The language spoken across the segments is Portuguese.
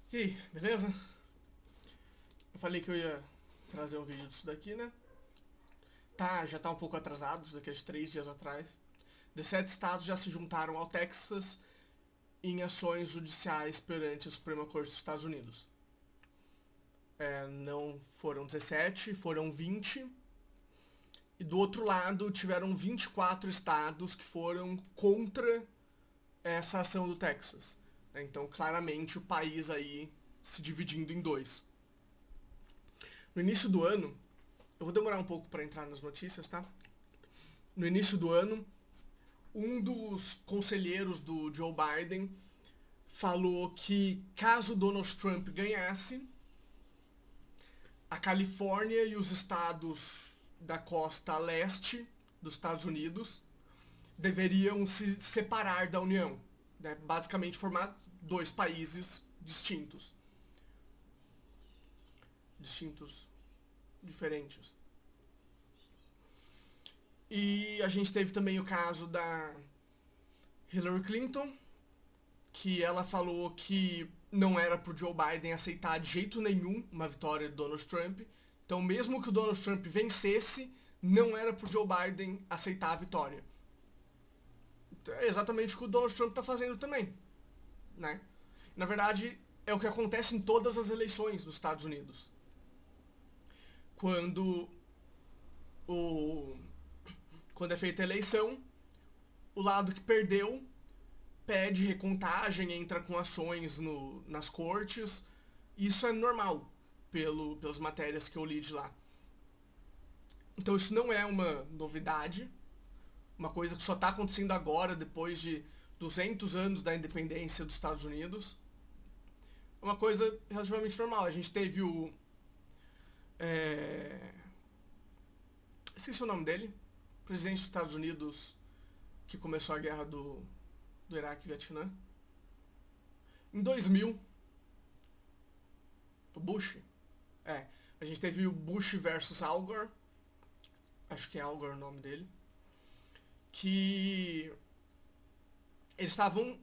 E aí, beleza? Eu falei que eu ia trazer um vídeo disso daqui, né? Tá, já tá um pouco atrasado, isso daqui é de 3 dias atrás. 17 estados já se juntaram ao Texas em ações judiciais perante a Suprema Corte dos Estados Unidos. Não foram 17, foram 20. E do outro lado, tiveram 24 estados que foram contra essa ação do Texas. Então, claramente, o país aí se dividindo em dois. No início do ano, eu vou demorar um pouco para entrar nas notícias, tá? No início do ano, um dos conselheiros do Joe Biden falou que caso Donald Trump ganhasse, a Califórnia e os estados da costa leste dos Estados Unidos deveriam se separar da União, né? Basicamente formar dois países distintos. Distintos, diferentes. E a gente teve também o caso da Hillary Clinton, que ela falou que não era pro Joe Biden aceitar de jeito nenhum uma vitória de Donald Trump. Então, mesmo que o Donald Trump vencesse, não era pro Joe Biden aceitar a vitória. Então, é exatamente o que o Donald Trump tá fazendo também, né? Na verdade, é o que acontece em todas as eleições dos Estados Unidos. Quando o quando é feita a eleição, o lado que perdeu pede recontagem, entra com ações nas cortes. Isso é normal, pelas matérias que eu li de lá. Então isso não é uma novidade, uma coisa que só está acontecendo agora, depois de 200 anos da independência dos Estados Unidos. É uma coisa relativamente normal. A gente teve o... É... Esqueci o nome dele. Presidente dos Estados Unidos que começou a guerra do Iraque e Vietnã. Em 2000, o Bush. A gente teve o Bush versus Al Gore. Acho que é Al Gore o nome dele. Que eles estavam...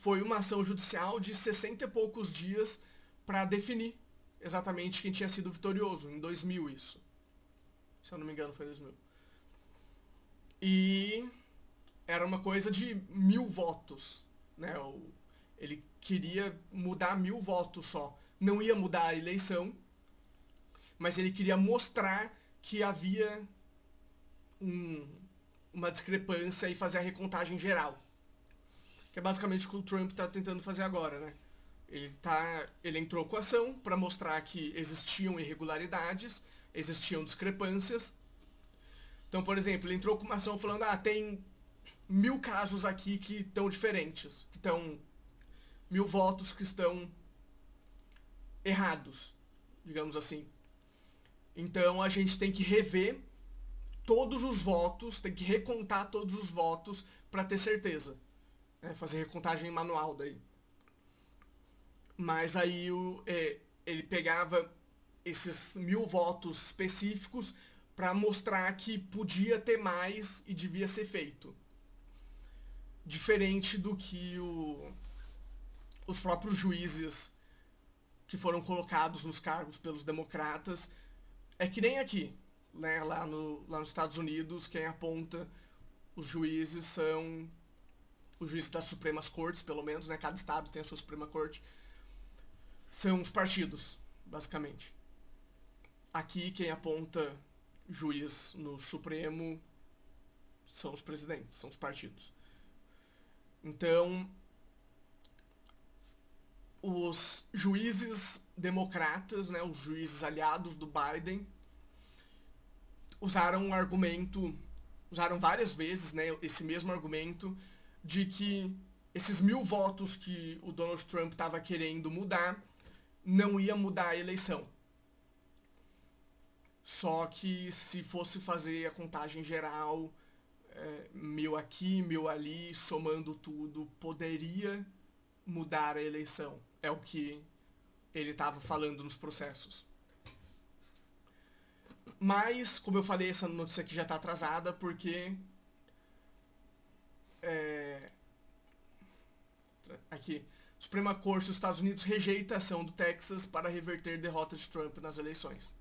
Foi uma ação judicial de 60 e poucos dias para definir exatamente quem tinha sido vitorioso. Em 2000 isso. Se eu não me engano foi 2000. E era uma coisa de 1.000 votos, né? Ele queria mudar 1.000 votos só. Não ia mudar a eleição, mas ele queria mostrar que havia um, uma discrepância e fazer a recontagem geral. Que é basicamente o que o Trump está tentando fazer agora, né? Ele entrou com a ação para mostrar que existiam irregularidades, existiam discrepâncias. Então, por exemplo, ele entrou com uma ação falando: tem 1.000 casos aqui que estão diferentes, que estão 1.000 votos que estão errados, digamos assim. Então a gente tem que rever todos os votos, tem que recontar todos os votos para ter certeza, né? Fazer recontagem manual daí. Mas aí ele pegava esses 1.000 votos específicos para mostrar que podia ter mais e devia ser feito. Diferente do que os próprios juízes que foram colocados nos cargos pelos democratas. É que nem aqui, né? Lá nos Estados Unidos, quem aponta os juízes são os juízes das Supremas Cortes, pelo menos, né? Cada estado tem a sua Suprema Corte. São os partidos, basicamente. Aqui, quem aponta juiz no Supremo são os presidentes, são os partidos. Então, os juízes democratas, né, os juízes aliados do Biden, usaram um argumento, usaram várias vezes, né, esse mesmo argumento de que esses 1.000 votos que o Donald Trump estava querendo mudar não ia mudar a eleição. Só que se fosse fazer a contagem geral, 1.000 aqui, 1.000 ali, somando tudo, poderia mudar a eleição. É o que ele estava falando nos processos. Mas, como eu falei, essa notícia aqui já está atrasada porque aqui Suprema Corte dos Estados Unidos rejeita a ação do Texas para reverter derrota de Trump nas eleições.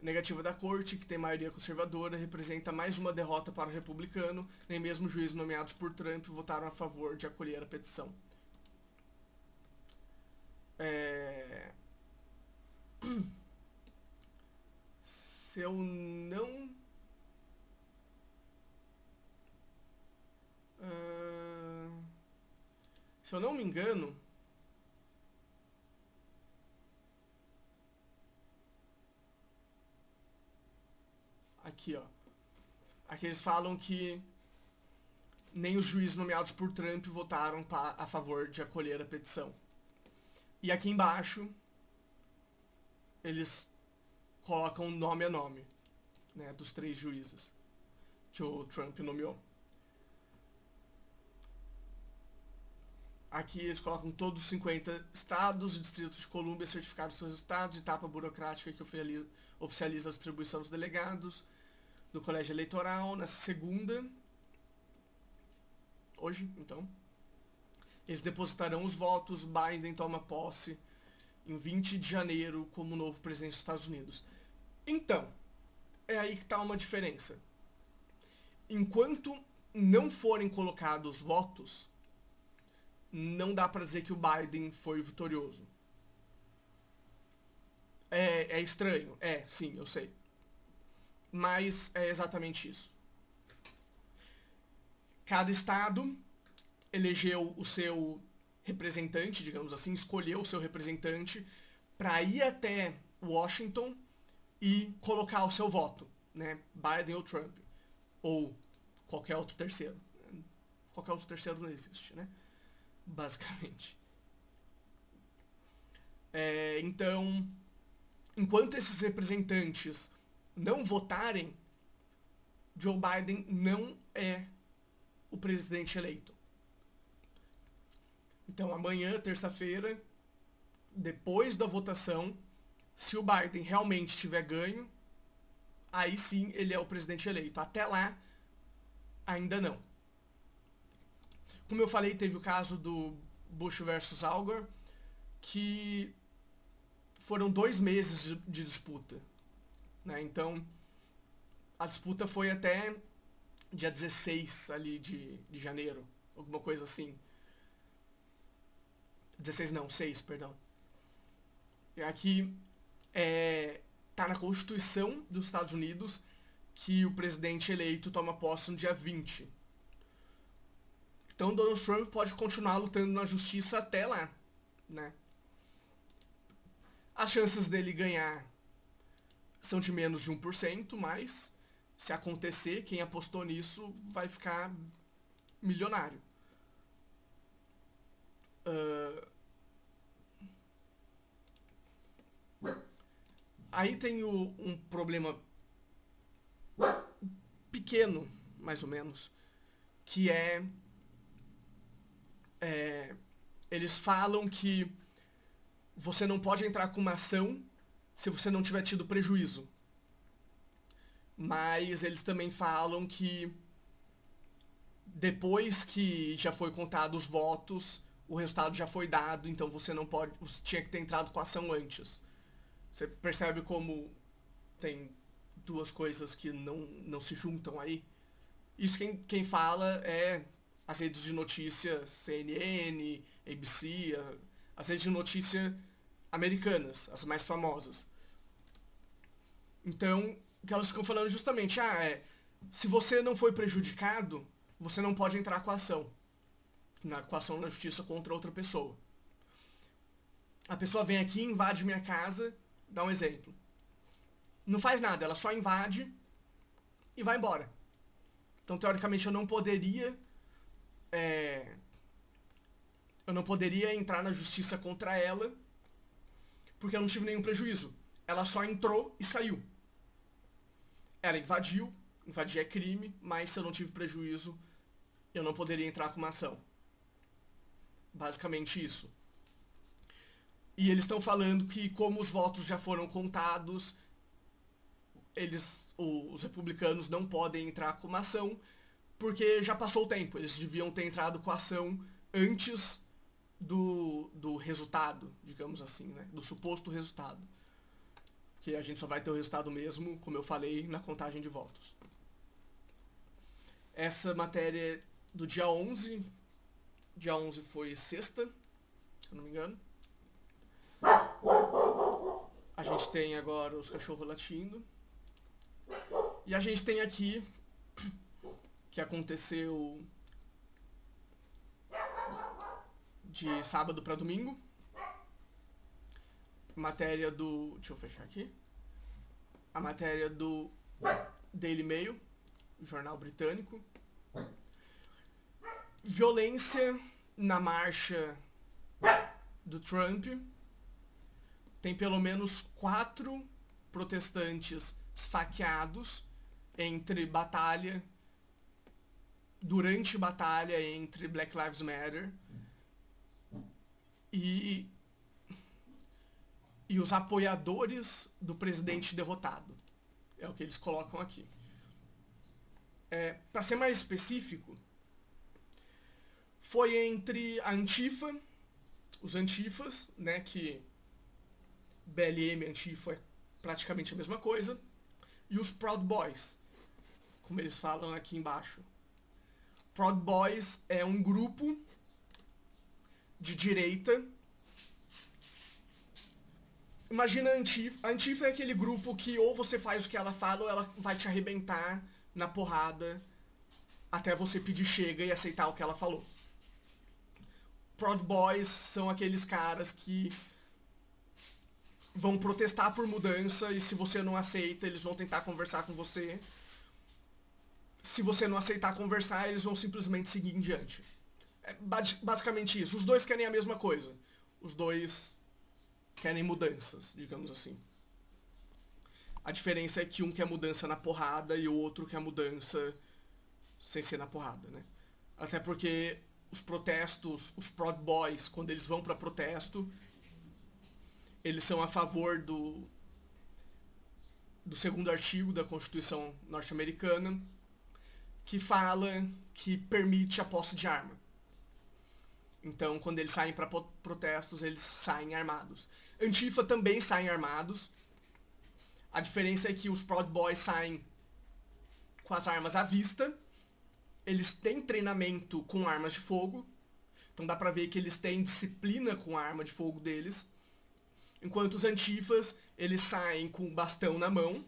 Negativa da Corte, que tem maioria conservadora, representa mais uma derrota para o republicano. Nem mesmo juízes nomeados por Trump votaram a favor de acolher a petição. Se eu não... se eu não me engano... Aqui, ó. Aqui eles falam que nem os juízes nomeados por Trump votaram a favor de acolher a petição. E aqui embaixo, eles colocam nome a nome, né, dos 3 juízes que o Trump nomeou. Aqui eles colocam todos os 50 estados e distritos de Colômbia certificados seus resultados, etapa burocrática que oficializa a distribuição dos delegados do colégio eleitoral nessa segunda, hoje, então. Eles depositarão os votos, Biden toma posse em 20 de janeiro como novo presidente dos Estados Unidos. Então, é aí que está uma diferença. Enquanto não forem colocados votos, não dá para dizer que o Biden foi vitorioso. É estranho, sim, eu sei. Mas é exatamente isso. Cada estado elegeu o seu representante, digamos assim, escolheu o seu representante para ir até Washington e colocar o seu voto, né? Biden ou Trump, ou qualquer outro terceiro. Qualquer outro terceiro não existe, né? Basicamente. Então, enquanto esses representantes não votarem, Joe Biden não é o presidente eleito. Então, amanhã, terça-feira, depois da votação, se o Biden realmente tiver ganho, aí sim ele é o presidente eleito. Até lá, ainda não. Como eu falei, teve o caso do Bush versus Al Gore, que foram 2 meses de disputa, né? Então, a disputa foi até dia 16 ali de janeiro, alguma coisa assim. 16 não, 6, perdão. E aqui tá na Constituição dos Estados Unidos que o presidente eleito toma posse no dia 20. Então Donald Trump pode continuar lutando na justiça até lá, né? As chances dele ganhar são de menos de 1%, mas se acontecer, quem apostou nisso vai ficar milionário. Aí tem um problema pequeno, mais ou menos, que eles falam que você não pode entrar com uma ação se você não tiver tido prejuízo. Mas eles também falam que depois que já foi contado os votos, o resultado já foi dado, então você não pode, você tinha que ter entrado com a ação antes. Você percebe como tem 2 coisas que não se juntam aí? Isso quem fala é as redes de notícia CNN, ABC, as redes de notícia americanas, as mais famosas. Então, o que elas ficam falando justamente, se você não foi prejudicado, você não pode entrar com a ação. Com a ação na justiça contra outra pessoa. A pessoa vem aqui, invade minha casa, dá um exemplo. Não faz nada, ela só invade e vai embora. Então, teoricamente, eu não poderia entrar na justiça contra ela, porque eu não tive nenhum prejuízo. Ela só entrou e saiu. Ela invadiu, invadir é crime, mas se eu não tive prejuízo, eu não poderia entrar com uma ação. Basicamente isso. E eles estão falando que, como os votos já foram contados, os republicanos não podem entrar com uma ação, porque já passou o tempo. Eles deviam ter entrado com a ação antes do resultado, digamos assim, né? Do suposto resultado. Que a gente só vai ter o resultado mesmo, como eu falei, na contagem de votos. Essa matéria é do dia 11. Dia 11 foi sexta, se eu não me engano. A gente tem agora os cachorros latindo. E a gente tem aqui, que aconteceu de sábado para domingo. Matéria do... Deixa eu fechar aqui. A matéria do Daily Mail, jornal britânico. Violência na marcha do Trump. Tem pelo menos 4 protestantes esfaqueados durante batalha entre Black Lives Matter e os apoiadores do presidente derrotado. É o que eles colocam aqui. Para ser mais específico, foi entre a Antifa, os Antifas, né, que BLM e Antifa é praticamente a mesma coisa, e os Proud Boys, como eles falam aqui embaixo. Proud Boys é um grupo de direita. Imagina a Antifa. A Antifa é aquele grupo que ou você faz o que ela fala ou ela vai te arrebentar na porrada até você pedir chega e aceitar o que ela falou. Proud Boys são aqueles caras que vão protestar por mudança e se você não aceita, eles vão tentar conversar com você. Se você não aceitar conversar, eles vão simplesmente seguir em diante. É basicamente isso. Os dois querem a mesma coisa. Os dois querem mudanças, digamos assim. A diferença é que um quer mudança na porrada e o outro quer mudança sem ser na porrada, né? Até porque os protestos, os Proud Boys, quando eles vão para protesto, eles são a favor do segundo artigo da Constituição norte-americana, que fala que permite a posse de arma. Então, quando eles saem para protestos, eles saem armados. Antifa também saem armados. A diferença é que os Proud Boys saem com as armas à vista. Eles têm treinamento com armas de fogo. Então dá pra ver que eles têm disciplina com a arma de fogo deles. Enquanto os Antifas, eles saem com o bastão na mão.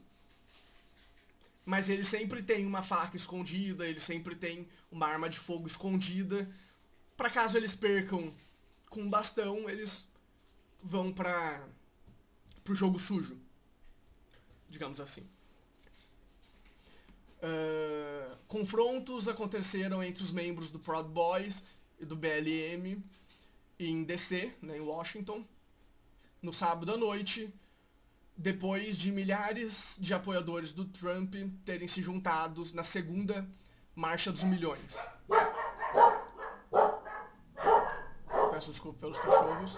Mas eles sempre têm uma faca escondida, eles sempre têm uma arma de fogo escondida. Para caso eles percam com um bastão, eles vão pro jogo sujo, digamos assim. Confrontos aconteceram entre os membros do Proud Boys e do BLM em DC, né, em Washington, no sábado à noite, depois de milhares de apoiadores do Trump terem se juntados na segunda Marcha dos Milhões. Peço desculpa pelos cachorros.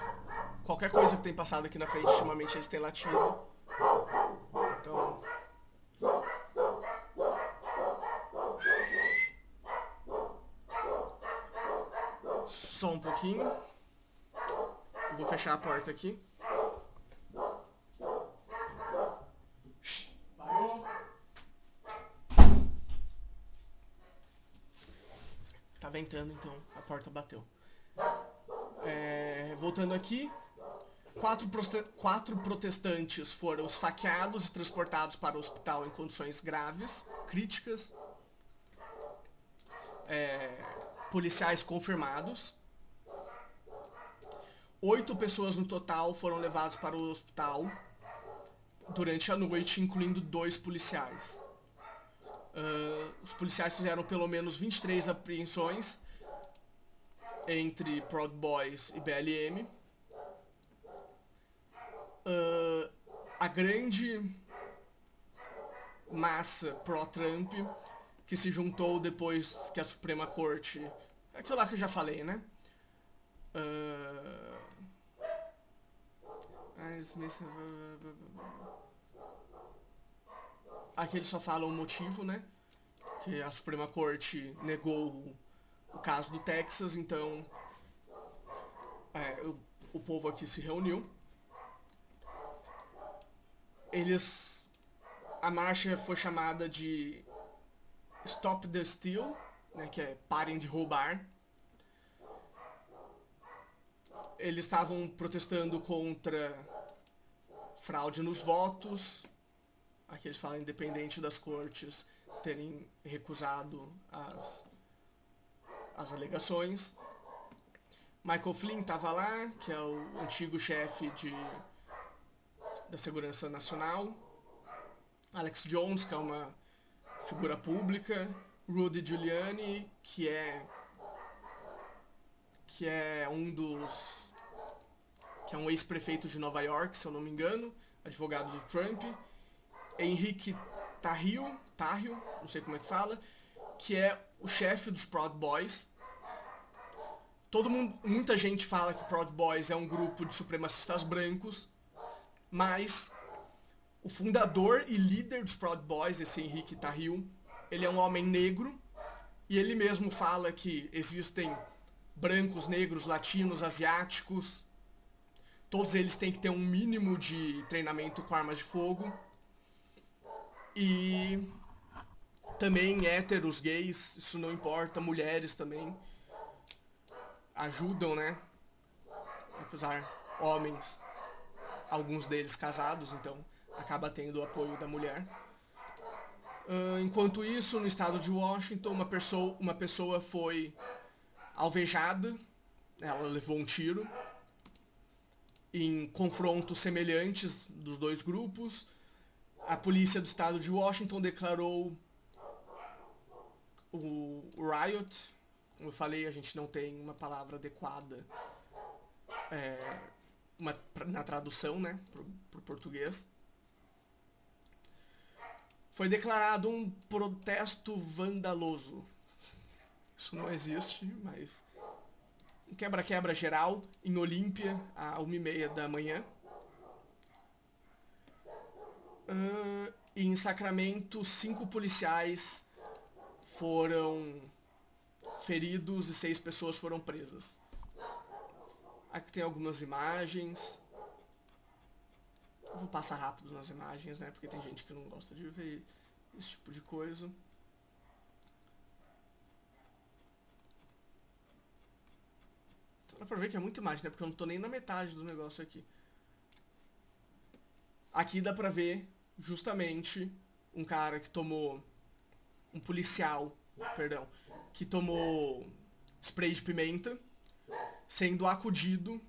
Qualquer coisa que tem passado aqui na frente, ultimamente eles têm latido. Então... Só um pouquinho. Eu vou fechar a porta aqui. Parou. Tá ventando, então a porta bateu. Voltando aqui, 4 protestantes foram esfaqueados e transportados para o hospital em condições graves, críticas. Policiais confirmados. 8 pessoas no total foram levadas para o hospital durante a noite, incluindo 2 policiais. Os policiais fizeram pelo menos 23 apreensões entre Proud Boys e BLM. A grande massa pró-Trump que se juntou depois que a Suprema Corte... Aquilo lá que eu já falei, né? Aqui eles só falam o motivo, né? Que a Suprema Corte negou o caso do Texas, então é, o povo aqui se reuniu. A marcha foi chamada de Stop the Steal, né, que é parem de roubar. Eles estavam protestando contra fraude nos votos. Aqui eles falam independente das cortes terem recusado as alegações. Michael Flynn estava lá, que é o antigo chefe da Segurança Nacional. Alex Jones, que é uma figura pública. Rudy Giuliani, que é um ex-prefeito de Nova York, se eu não me engano, advogado do Trump. Henrique Tarrio, não sei como é que fala, que é o chefe dos Proud Boys. Muita gente fala que Proud Boys é um grupo de supremacistas brancos, mas o fundador e líder dos Proud Boys, esse Henrique Tarrio, ele é um homem negro, e ele mesmo fala que existem brancos, negros, latinos, asiáticos, todos eles têm que ter um mínimo de treinamento com armas de fogo. E também héteros, gays, isso não importa, mulheres também ajudam, né? Apesar homens, alguns deles casados, então acaba tendo o apoio da mulher. Enquanto isso, no estado de Washington, uma pessoa foi alvejada, ela levou um tiro em confrontos semelhantes dos dois grupos. A polícia do estado de Washington declarou o riot. Como eu falei, a gente não tem uma palavra adequada na tradução, né, pro português. Foi declarado um protesto vandaloso. Isso não existe, mas um quebra-quebra geral em Olímpia, às 1h30 da manhã. Em Sacramento, 5 policiais foram feridos e 6 pessoas foram presas. Aqui tem algumas imagens. Eu vou passar rápido nas imagens, né? Porque tem gente que não gosta de ver esse tipo de coisa. Então dá pra ver que é muita imagem, né? Porque eu não tô nem na metade do negócio aqui. Aqui dá pra ver justamente um cara que tomou... Um policial, perdão, que tomou spray de pimenta, sendo acudido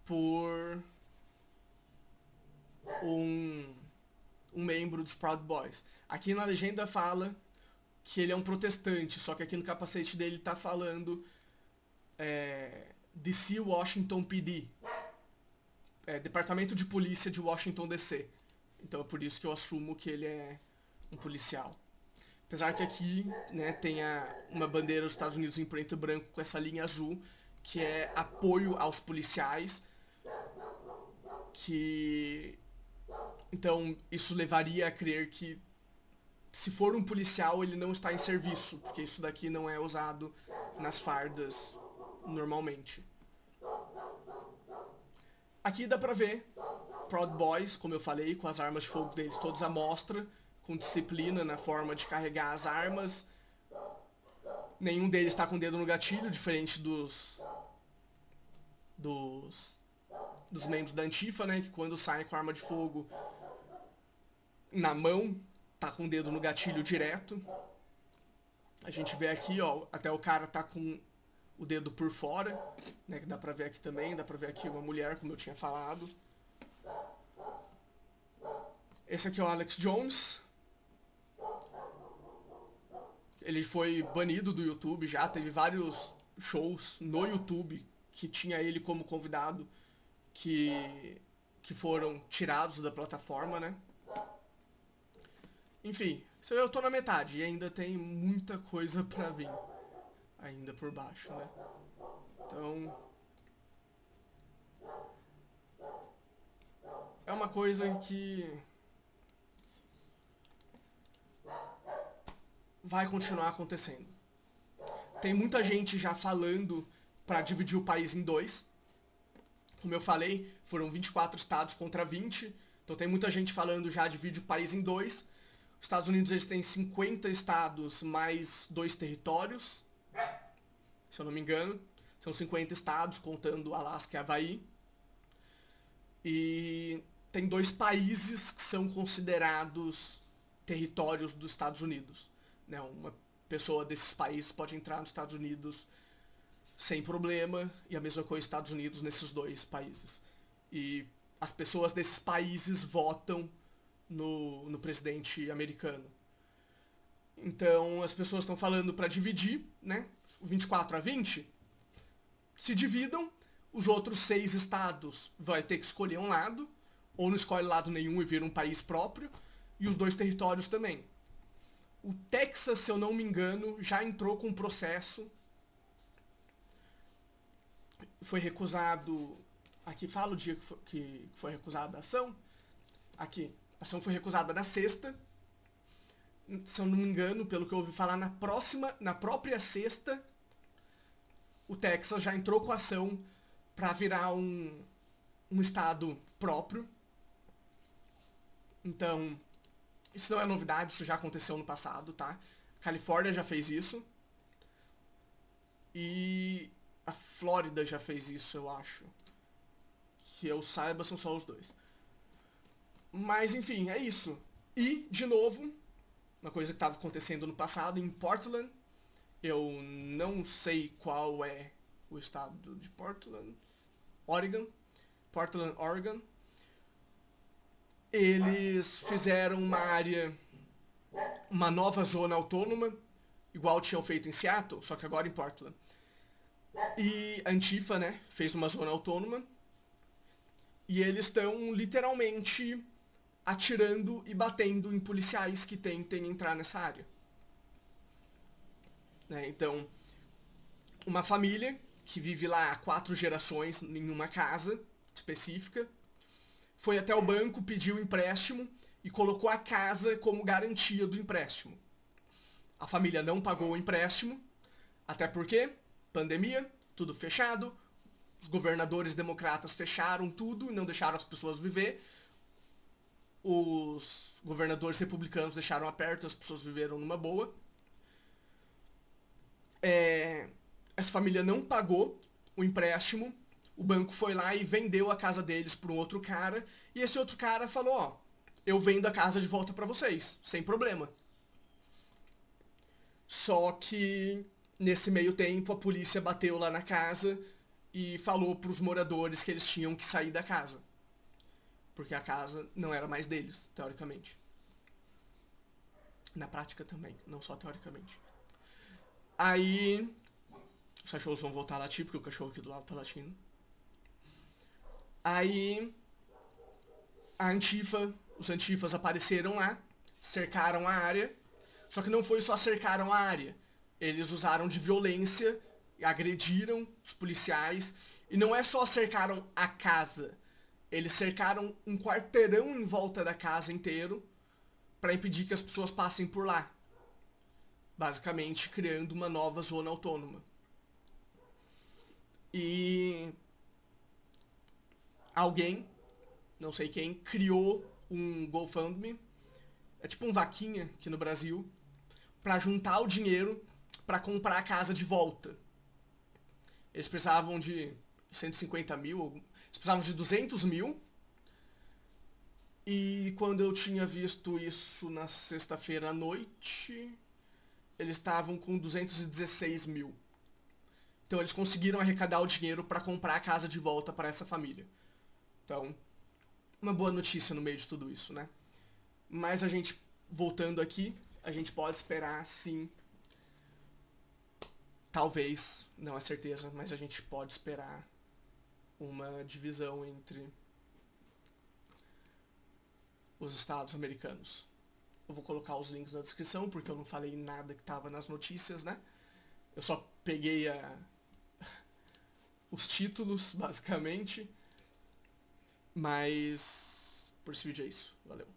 por um membro dos Proud Boys. Aqui na legenda fala que ele é um protestante, só que aqui no capacete dele tá falando DC Washington PD, Departamento de Polícia de Washington DC. Então é por isso que eu assumo que ele é um policial. Apesar que aqui, né, tem uma bandeira dos Estados Unidos em preto e branco com essa linha azul, que é apoio aos policiais, então isso levaria a crer que se for um policial ele não está em serviço, porque isso daqui não é usado nas fardas normalmente. Aqui dá pra ver Proud Boys, como eu falei, com as armas de fogo deles todos à mostra, com disciplina na forma de carregar as armas. Nenhum deles está com o dedo no gatilho, diferente dos membros da Antifa, né, que quando saem com a arma de fogo na mão, tá com o dedo no gatilho direto. A gente vê aqui, ó, até o cara tá com o dedo por fora, né, que dá pra ver aqui também, dá pra ver aqui uma mulher, como eu tinha falado. Esse aqui é o Alex Jones. Ele foi banido do YouTube já, teve vários shows no YouTube que tinha ele como convidado que foram tirados da plataforma, né? Enfim, eu tô na metade e ainda tem muita coisa pra vir ainda por baixo, né? Então é uma coisa que vai continuar acontecendo. tem muita gente já falando para dividir o país em dois. Como eu falei, foram 24 estados contra 20. Então tem muita gente falando já divide o país em dois. Os Estados Unidos eles têm 50 estados mais 2 territórios. Se eu não me engano. São 50 estados, contando Alasca e Havaí. E tem 2 países que são considerados territórios dos Estados Unidos. Né? Uma pessoa desses países pode entrar nos Estados Unidos sem problema, e a mesma coisa Estados Unidos nesses 2 países. E as pessoas desses países votam no presidente americano. Então as pessoas estão falando para dividir, né? 24 a 20, se dividam, os outros 6 estados vai ter que escolher um lado, ou não escolhe lado nenhum e vira um país próprio, e os 2 territórios também. O Texas, se eu não me engano, já entrou com um processo. Foi recusado. Aqui fala o dia que foi recusada a ação. Aqui, a ação foi recusada na sexta. Se eu não me engano, pelo que eu ouvi falar, na própria sexta, o Texas já entrou com a ação para virar um estado próprio. Então, isso não é novidade, isso já aconteceu no passado, tá? A Califórnia já fez isso. E a Flórida já fez isso, eu acho. Que eu saiba, são só os 2. Mas, enfim, é isso. E, de novo, uma coisa que estava acontecendo no passado, em Portland, eu não sei qual é o estado de Portland, Oregon. Eles fizeram uma nova zona autônoma, igual tinham feito em Seattle, só que agora em Portland. E a Antifa, né, fez uma zona autônoma, e eles estão literalmente atirando e batendo em policiais que tentem entrar nessa área. Né, então, uma família que vive lá há 4 gerações em uma casa específica, foi até o banco, pediu um empréstimo e colocou a casa como garantia do empréstimo. A família não pagou o empréstimo, até porque, pandemia, tudo fechado, os governadores democratas fecharam tudo e não deixaram as pessoas viver, os governadores republicanos deixaram aberto, as pessoas viveram numa boa. Essa família não pagou o empréstimo, o banco foi lá e vendeu a casa deles para um outro cara, e esse outro cara falou, ó, eu vendo a casa de volta para vocês, sem problema. Só que, nesse meio tempo, a polícia bateu lá na casa e falou pros moradores que eles tinham que sair da casa. Porque a casa não era mais deles, teoricamente. Na prática também, não só teoricamente. Aí, os cachorros vão voltar a latir, porque o cachorro aqui do lado tá latindo. Aí, os antifas apareceram lá, cercaram a área, só que não foi só cercaram a área. Eles usaram de violência, agrediram os policiais, e não é só cercaram a casa, eles cercaram um quarteirão em volta da casa inteiro para impedir que as pessoas passem por lá. Basicamente criando uma nova zona autônoma. E alguém, não sei quem, criou um GoFundMe, é tipo um vaquinha aqui no Brasil, para juntar o dinheiro para comprar a casa de volta. Eles precisavam de 150 mil, eles precisavam de 200 mil. E quando eu tinha visto isso na sexta-feira à noite, eles estavam com 216 mil. Então eles conseguiram arrecadar o dinheiro para comprar a casa de volta para essa família. Então, uma boa notícia no meio de tudo isso, né? Mas a gente, voltando aqui, a gente pode esperar, sim, talvez, não é certeza, mas a gente pode esperar uma divisão entre os estados americanos. Eu vou colocar os links na descrição, porque eu não falei nada que estava nas notícias, né? Eu só peguei os títulos, basicamente. Mas por esse vídeo é isso. Valeu.